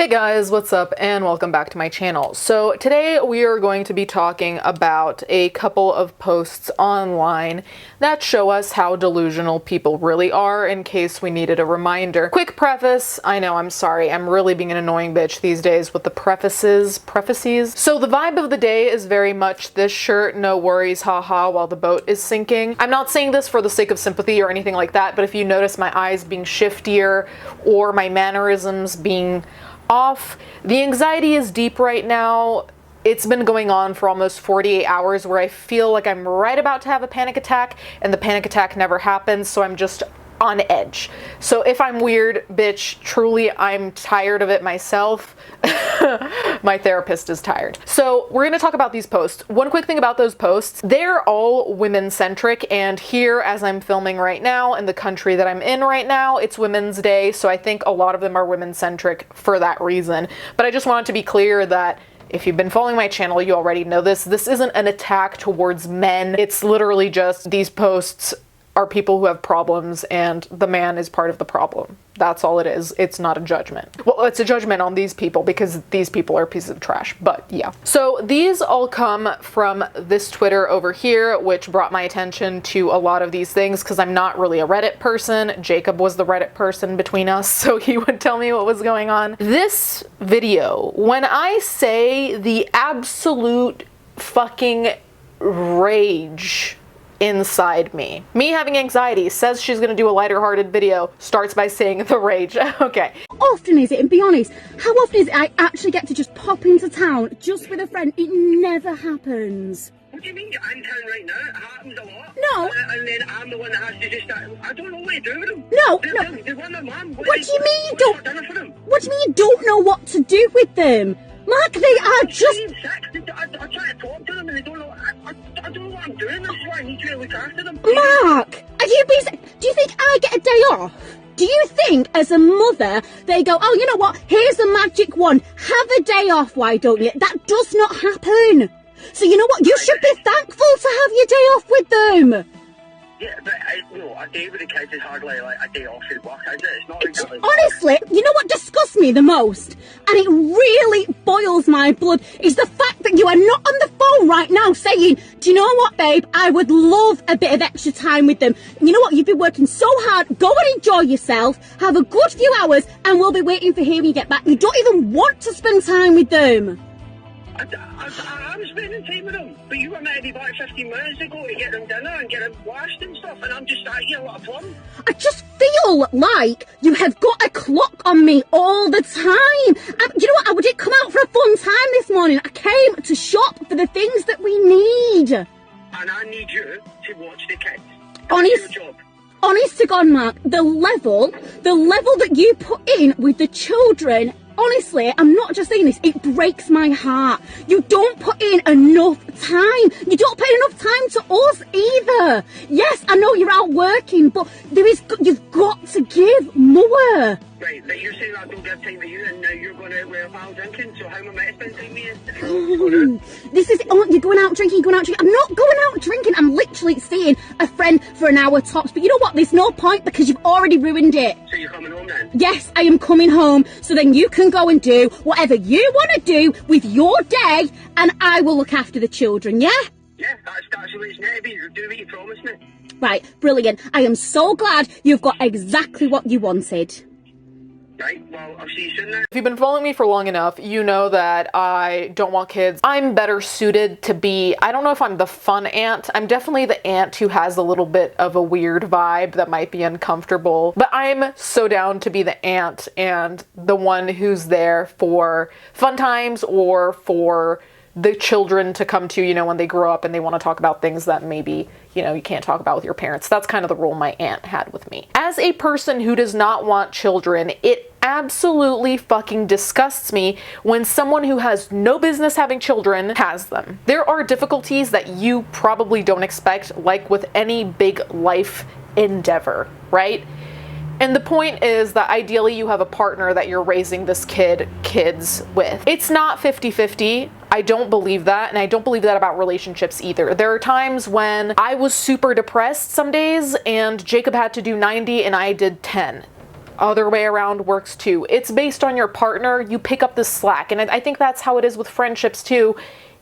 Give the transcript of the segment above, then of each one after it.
Hey guys, what's up and welcome back to my channel. So today we are going to be talking about a couple of posts online that show us how delusional people really are in case we needed a reminder. Quick preface, I know, I'm sorry, I'm really being an annoying bitch these days with the prefaces. So the vibe of the day is very much this shirt, no worries, haha, while the boat is sinking. I'm not saying this for the sake of sympathy or anything like that, but if you notice my eyes being shiftier or my mannerisms being off, the anxiety is deep right now. It's been going on for almost 48 hours where I feel like I'm right about to have a panic attack and the panic attack never happens, so I'm just on edge. So if I'm weird, bitch, truly I'm tired of it myself. My therapist is tired. So we're gonna talk about these posts. One quick thing about those posts, they're all women-centric, and here as I'm filming right now in the country that I'm in right now, it's Women's Day, so I think a lot of them are women-centric for that reason. But I just wanted to be clear that if you've been following my channel, you already know this. This isn't an attack towards men. It's literally just these posts are people who have problems and the man is part of the problem. That's all it is. It's not a judgment. Well, it's a judgment on these people because these people are pieces of trash, but yeah. So these all come from this Twitter over here, which brought my attention to a lot of these things because I'm not really a Reddit person. Jacob was the Reddit person between us, so he would tell me what was going on. This video, when I say the absolute fucking rage inside me having anxiety, says she's gonna do a lighter-hearted video, starts by saying the rage. Okay. How often is it, and be honest, how often is it I actually get to just pop into town just with a friend? It never happens. What do you mean you're in town right now? It happens a lot. No. And then I'm the one that has to just start, I don't know what to do with them. No, They want their mum. What do you mean you don't? Dinner for them? What do you mean you don't know what to do with them? Mark, they are just... I try to talk to them and they don't know, I don't know what I'm doing. This is why I need to look after them. Mark, do you think I get a day off? Do you think as a mother they go, oh, you know what, here's a magic wand, have a day off, why don't you? That does not happen. So you know what, you should be thankful to have your day off with them. Yeah, but a day with the kids is hardly like a day off at work, is it? It's not exactly. Honestly, you know what disgusts me the most? And it really boils my blood, is the fact that you are not on the phone right now saying, do you know what, babe? I would love a bit of extra time with them. You know what? You've been working so hard. Go and enjoy yourself. Have a good few hours and we'll be waiting for him when you get back. You don't even want to spend time with them. I'm spending time with them, but you were meant to be back 15 minutes ago to get them dinner and get them washed and stuff, and I'm just sat here like a plum. I just feel like you have got a clock on me all the time. You know what? I didn't come out for a fun time this morning. I came to shop for the things that we need. And I need you to watch the kids. That's your job. Honest to God, Mark, the level that you put in with the children, honestly, I'm not just saying this, it breaks my heart. You don't put in enough time. You don't put enough time to us either. Yes, I know you're out working, but you've got to give more. Right, but you're saying I don't give time to you, and now you're going out with a pal drinking, so how am I meant to spend time with you? This is, you're going out drinking. I'm not going out drinking. I'm literally seeing a friend for an hour tops. But you know what? There's no point because you've already ruined it. So you're coming home then? Yes, I am coming home. So then you can go and do whatever you want to do with your day, and I will look after the children, yeah? Yeah, that's the way it's meant to be. Do what you promised me. Right, brilliant. I am so glad you've got exactly what you wanted. Right, well, I'll see you soon then. If you've been following me for long enough, you know that I don't want kids. I'm better suited to be, I don't know if I'm the fun aunt. I'm definitely the aunt who has a little bit of a weird vibe that might be uncomfortable, but I'm so down to be the aunt and the one who's there for fun times or for the children to come to, you know, when they grow up and they want to talk about things that maybe, you know, you can't talk about with your parents. That's kind of the role my aunt had with me. As a person who does not want children, it absolutely fucking disgusts me when someone who has no business having children has them. There are difficulties that you probably don't expect, like with any big life endeavor, right? And the point is that ideally you have a partner that you're raising this kids with. It's not 50-50. I don't believe that, and I don't believe that about relationships either. There are times when I was super depressed some days and Jacob had to do 90 and I did 10. other way around works too. It's based on your partner. You pick up the slack. And I think that's how it is with friendships too.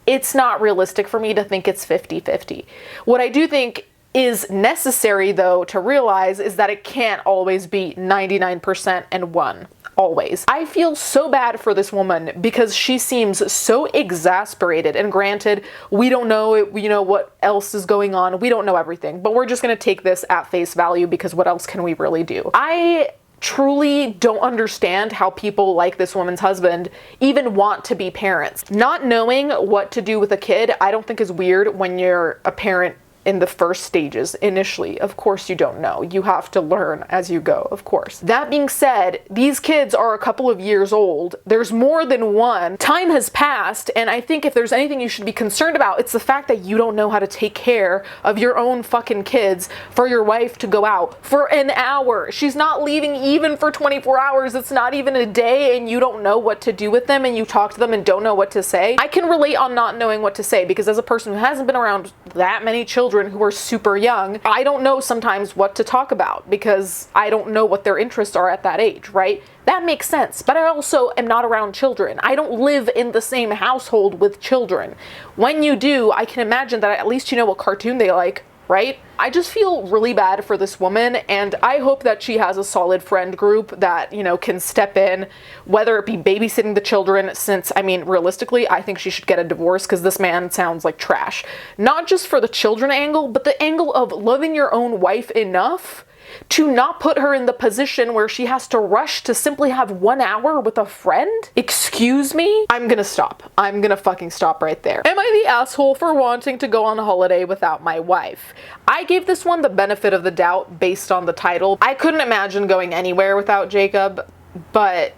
It's not realistic for me to think it's 50-50. What I do think is necessary though to realize is that it can't always be 99% and 1. Always. I feel so bad for this woman because she seems so exasperated, and granted, we don't know, what else is going on. We don't know everything, but we're just going to take this at face value because what else can we really do? I truly don't understand how people like this woman's husband even want to be parents. Not knowing what to do with a kid, I don't think is weird when you're a parent in the first stages initially. Of course you don't know. You have to learn as you go, of course. That being said, these kids are a couple of years old. There's more than one. Time has passed, and I think if there's anything you should be concerned about, it's the fact that you don't know how to take care of your own fucking kids for your wife to go out for an hour. She's not leaving even for 24 hours. It's not even a day, and you don't know what to do with them, and you talk to them and don't know what to say. I can relate on not knowing what to say because as a person who hasn't been around that many children who are super young, I don't know sometimes what to talk about because I don't know what their interests are at that age, right? That makes sense, but I also am not around children. I don't live in the same household with children. When you do, I can imagine that at least you know what cartoon they like, right? I just feel really bad for this woman, and I hope that she has a solid friend group that, can step in, whether it be babysitting the children, since, realistically, I think she should get a divorce because this man sounds like trash. Not just for the children angle, but the angle of loving your own wife enough to not put her in the position where she has to rush to simply have 1 hour with a friend? Excuse me? I'm gonna stop. I'm gonna fucking stop right there. Am I the asshole for wanting to go on a holiday without my wife? I gave this one the benefit of the doubt based on the title. I couldn't imagine going anywhere without Jacob, but,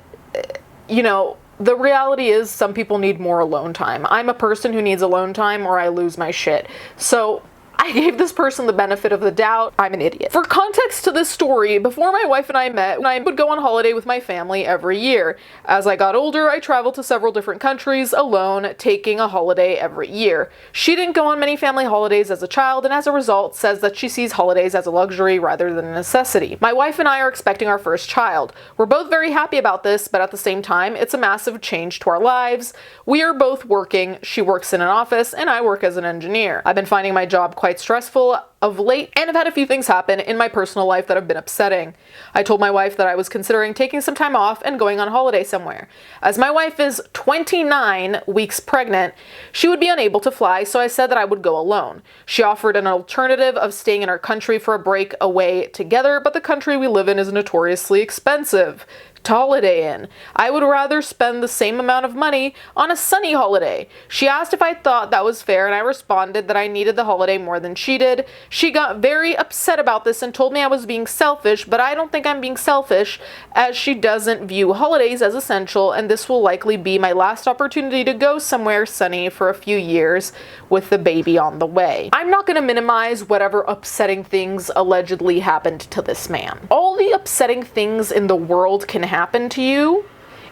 the reality is some people need more alone time. I'm a person who needs alone time or I lose my shit. So I gave this person the benefit of the doubt. I'm an idiot. For context to this story, before my wife and I met, I would go on holiday with my family every year. As I got older, I traveled to several different countries alone, taking a holiday every year. She didn't go on many family holidays as a child, and as a result, says that she sees holidays as a luxury rather than a necessity. My wife and I are expecting our first child. We're both very happy about this, but at the same time, it's a massive change to our lives. We are both working. She works in an office, and I work as an engineer. I've been finding my job quite stressful of late, and I've had a few things happen in my personal life that have been upsetting. I told my wife that I was considering taking some time off and going on holiday somewhere. As my wife is 29 weeks pregnant, she would be unable to fly, so I said that I would go alone. She offered an alternative of staying in our country for a break away together, but the country we live in is notoriously expensive to holiday in. I would rather spend the same amount of money on a sunny holiday. She asked if I thought that was fair, and I responded that I needed the holiday more than she did. She got very upset about this and told me I was being selfish, but I don't think I'm being selfish, as she doesn't view holidays as essential, and this will likely be my last opportunity to go somewhere sunny for a few years with the baby on the way. I'm not going to minimize whatever upsetting things allegedly happened to this man. All the upsetting things in the world can happen to you,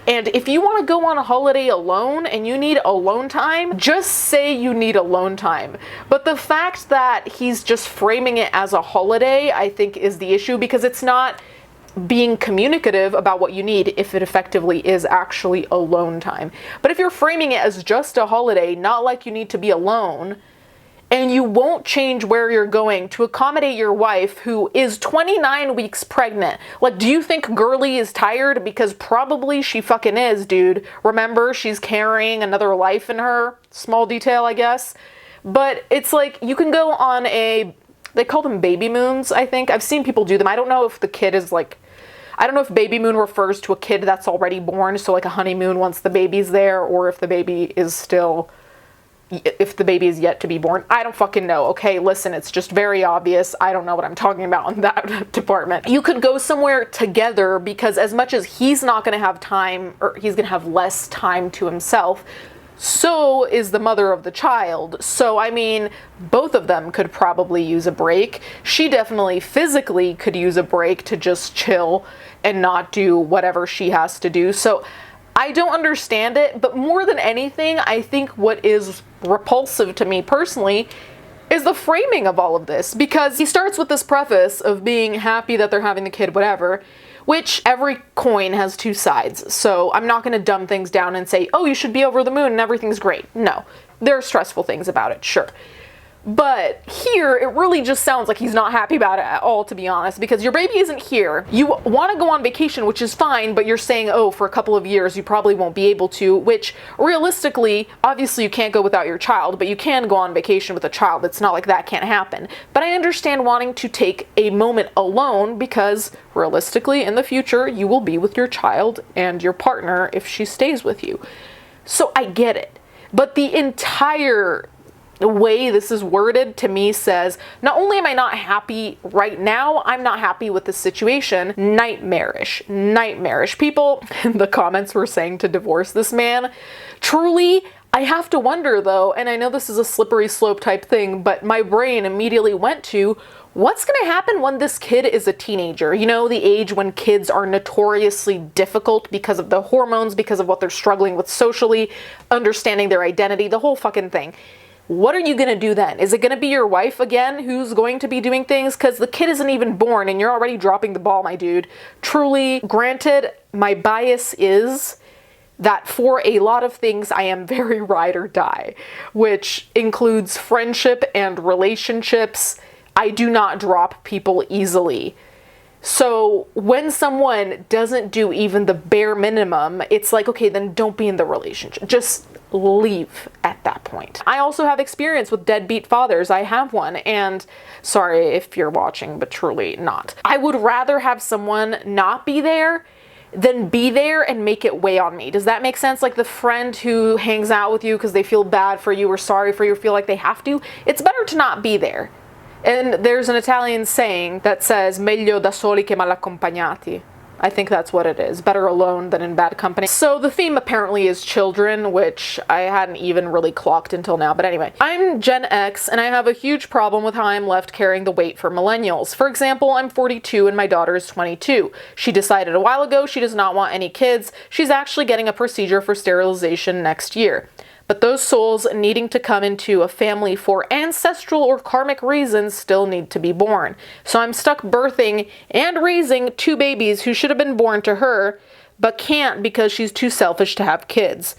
and if you want to go on a holiday alone and you need alone time, just say you need alone time. But the fact that he's just framing it as a holiday, I think, is the issue, because it's not being communicative about what you need if it effectively is actually alone time. But if you're framing it as just a holiday, not like you need to be alone, and you won't change where you're going to accommodate your wife who is 29 weeks pregnant. Like, do you think Girly is tired? Because probably she fucking is, dude. Remember, she's carrying another life in her. Small detail, I guess. But it's like, you can go on they call them baby moons, I think. I've seen people do them. I don't know if the kid is like, I don't know if baby moon refers to a kid that's already born, so like a honeymoon once the baby's there, or if the baby is yet to be born. I don't fucking know. Okay, listen, it's just very obvious. I don't know what I'm talking about in that department. You could go somewhere together, because as much as he's not going to have time, or he's going to have less time to himself, so is the mother of the child. So, both of them could probably use a break. She definitely physically could use a break to just chill and not do whatever she has to do. So, I don't understand it, but more than anything, I think what is repulsive to me personally is the framing of all of this, because he starts with this preface of being happy that they're having the kid, whatever, which every coin has two sides. So I'm not going to dumb things down and say, oh, you should be over the moon and everything's great. No, there are stressful things about it, sure. But here, it really just sounds like he's not happy about it at all, to be honest, because your baby isn't here. You want to go on vacation, which is fine, but you're saying, oh, for a couple of years, you probably won't be able to, which realistically, obviously you can't go without your child, but you can go on vacation with a child. It's not like that can't happen. But I understand wanting to take a moment alone because realistically, in the future, you will be with your child and your partner if she stays with you. So I get it. But the entire way this is worded to me says, not only am I not happy right now, I'm not happy with the situation. Nightmarish. Nightmarish. People in the comments were saying to divorce this man. Truly, I have to wonder though, and I know this is a slippery slope type thing, but my brain immediately went to, what's going to happen when this kid is a teenager? You know, the age when kids are notoriously difficult because of the hormones, because of what they're struggling with socially, understanding their identity, the whole fucking thing. What are you going to do then? Is it going to be your wife again who's going to be doing things? Because the kid isn't even born and you're already dropping the ball, my dude. Truly, granted, my bias is that for a lot of things I am very ride or die, which includes friendship and relationships. I do not drop people easily. So when someone doesn't do even the bare minimum, it's like, okay, then don't be in the relationship. Just leave at that point. I also have experience with deadbeat fathers. I have one, and sorry if you're watching, but truly not. I would rather have someone not be there than be there and make it weigh on me. Does that make sense? Like the friend who hangs out with you because they feel bad for you or sorry for you or feel like they have to. It's better to not be there. And there's an Italian saying that says, meglio da soli che mal accompagnati. I think that's what it is. Better alone than in bad company. So the theme apparently is children, which I hadn't even really clocked until now. But anyway, I'm Gen X and I have a huge problem with how I'm left carrying the weight for millennials. For example, I'm 42 and my daughter is 22. She decided a while ago she does not want any kids. She's actually getting a procedure for sterilization next year. But those souls needing to come into a family for ancestral or karmic reasons still need to be born. So I'm stuck birthing and raising two babies who should have been born to her, but can't because she's too selfish to have kids.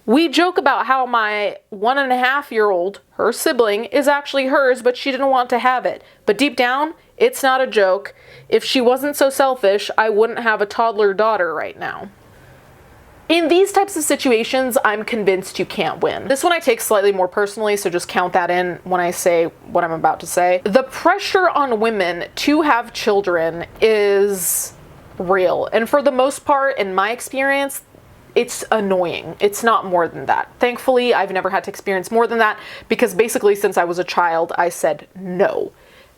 We joke about how my 1.5-year-old, her sibling, is actually hers, but she didn't want to have it. But deep down, it's not a joke. If she wasn't so selfish, I wouldn't have a toddler daughter right now. In these types of situations, I'm convinced you can't win. This one I take slightly more personally, so just count that in when I say what I'm about to say. The pressure on women to have children is real. And for the most part, in my experience, it's annoying. It's not more than that. Thankfully, I've never had to experience more than that because basically since I was a child, I said no.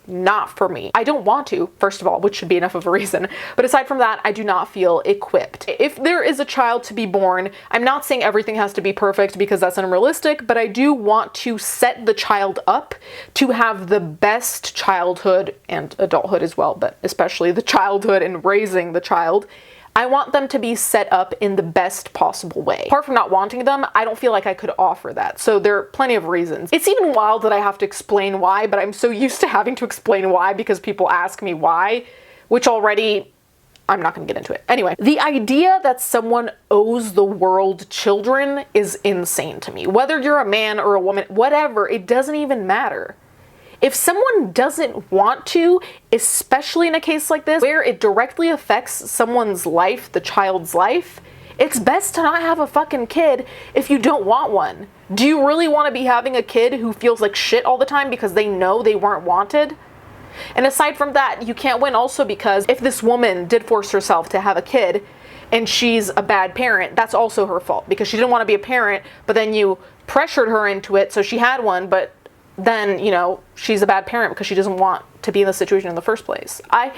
Not for me. I don't want to, first of all, which should be enough of a reason. But aside from that, I do not feel equipped. If there is a child to be born, I'm not saying everything has to be perfect because that's unrealistic, but I do want to set the child up to have the best childhood and adulthood as well, but especially the childhood and raising the child. I want them to be set up in the best possible way. Apart from not wanting them, I don't feel like I could offer that. So there are plenty of reasons. It's even wild that I have to explain why, but I'm so used to having to explain why because people ask me why, which already, I'm not gonna get into it. Anyway, the idea that someone owes the world children is insane to me. Whether you're a man or a woman, whatever, it doesn't even matter. If someone doesn't want to, especially in a case like this, where it directly affects someone's life, the child's life, it's best to not have a fucking kid if you don't want one. Do you really want to be having a kid who feels like shit all the time because they know they weren't wanted? And aside from that, you can't win also because if this woman did force herself to have a kid and she's a bad parent, that's also her fault because she didn't want to be a parent, but then you pressured her into it so she had one, but then, you know, she's a bad parent because she doesn't want to be in the situation in the first place. I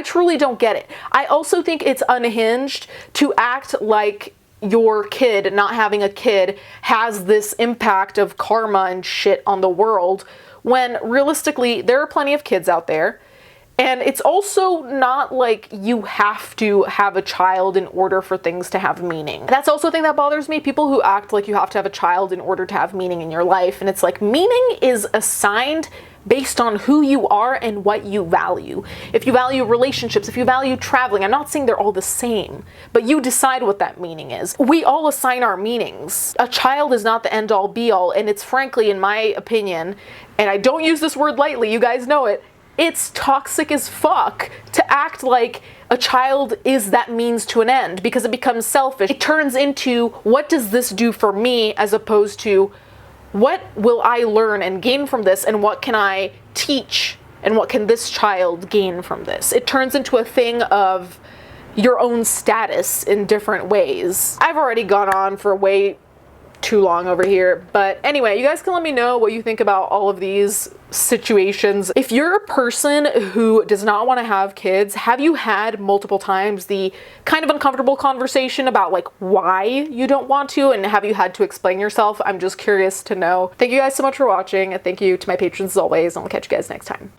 truly don't get it. I also think it's unhinged to act like your kid, not having a kid, has this impact of karma and shit on the world when realistically there are plenty of kids out there And it's also not like you have to have a child in order for things to have meaning. That's also a thing that bothers me, people who act like you have to have a child in order to have meaning in your life. And it's like, meaning is assigned based on who you are and what you value. If you value relationships, if you value traveling, I'm not saying they're all the same, but you decide what that meaning is. We all assign our meanings. A child is not the end all be all, and it's frankly, in my opinion, and I don't use this word lightly, you guys know it, it's toxic as fuck to act like a child is that means to an end, because it becomes selfish. It turns into, what does this do for me, as opposed to, what will I learn and gain from this, and what can I teach, and what can this child gain from this? It turns into a thing of your own status in different ways. I've already gone on for way too long over here, but anyway, you guys can let me know what you think about all of these situations. If you're a person who does not want to have kids, have you had multiple times the kind of uncomfortable conversation about like why you don't want to, and have you had to explain yourself? I'm just curious to know. Thank you guys so much for watching, and thank you to my patrons as always, and I'll catch you guys next time.